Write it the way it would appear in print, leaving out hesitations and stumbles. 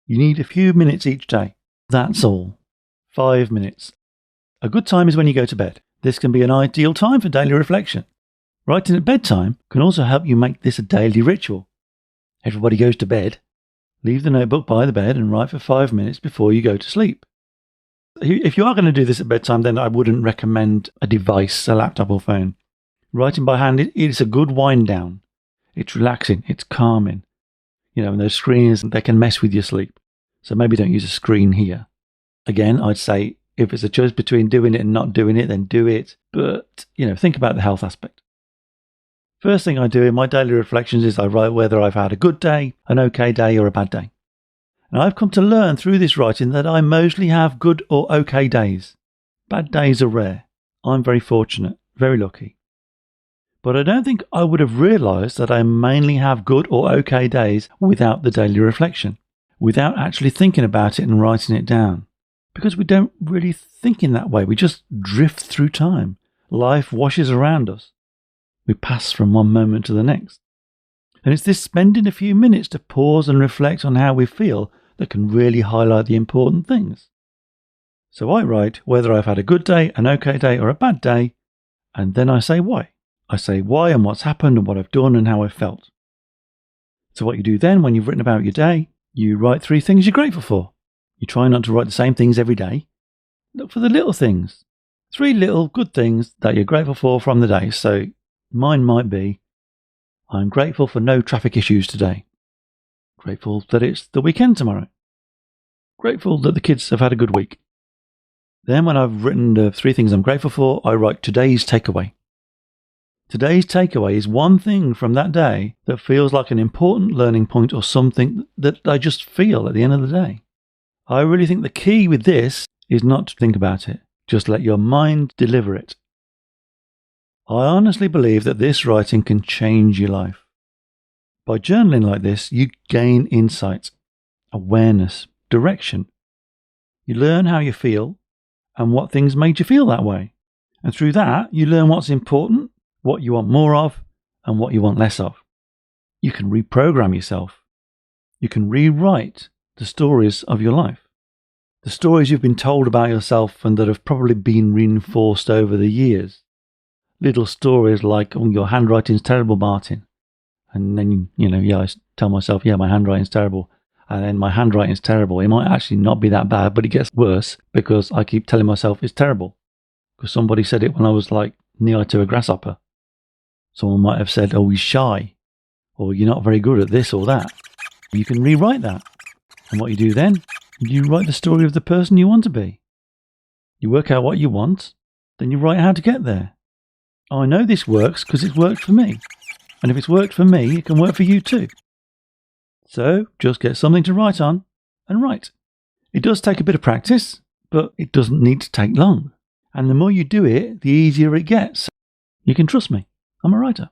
You need a few minutes each day. That's all. 5 minutes. A good time is when you go to bed. This can be an ideal time for daily reflection. Writing at bedtime can also help you make this a daily ritual. Everybody goes to bed. Leave the notebook by the bed and write for 5 minutes before you go to sleep. If you are going to do this at bedtime, then I wouldn't recommend a device, a laptop or phone. Writing by hand is a good wind down. It's relaxing. It's calming. And those screens, they can mess with your sleep. So maybe don't use a screen here. Again, I'd say if it's a choice between doing it and not doing it, then do it. But, think about the health aspect. First thing I do in my daily reflections is I write whether I've had a good day, an okay day, or a bad day. And I've come to learn through this writing that I mostly have good or okay days. Bad days are rare. I'm very fortunate, very lucky. But I don't think I would have realised that I mainly have good or okay days without the daily reflection, without actually thinking about it and writing it down. Because we don't really think in that way. We just drift through time. Life washes around us. We pass from one moment to the next. And it's this spending a few minutes to pause and reflect on how we feel that can really highlight the important things. So I write whether I've had a good day, an okay day, or a bad day, and then I say why. I say why and what's happened and what I've done and how I felt. So what you do then when you've written about your day, you write 3 things you're grateful for. You try not to write the same things every day. Look for the little things. 3 little good things that you're grateful for from the day. So mine might be, I'm grateful for no traffic issues today. Grateful that it's the weekend tomorrow. Grateful that the kids have had a good week. Then when I've written the 3 things I'm grateful for, I write today's takeaway. Today's takeaway is one thing from that day that feels like an important learning point or something that I just feel at the end of the day. I really think the key with this is not to think about it. Just let your mind deliver it. I honestly believe that this writing can change your life. By journaling like this, you gain insight, awareness, direction. You learn how you feel and what things made you feel that way. And through that, you learn what's important, what you want more of, and what you want less of. You can reprogram yourself. You can rewrite the stories of your life. The stories you've been told about yourself and that have probably been reinforced over the years. Little stories like, oh, your handwriting's terrible, Martin. And then, I tell myself, my handwriting's terrible. And then my handwriting's terrible. It might actually not be that bad, but it gets worse because I keep telling myself it's terrible. Because somebody said it when I was like knee-high to a grasshopper. Someone might have said, oh, he's shy. Or you're not very good at this or that. You can rewrite that. And what you do then, you write the story of the person you want to be. You work out what you want, then you write how to get there. I know this works because it's worked for me. And if it's worked for me, it can work for you too. So just get something to write on and write. It does take a bit of practice, but it doesn't need to take long. And the more you do it, the easier it gets. You can trust me. I'm a writer.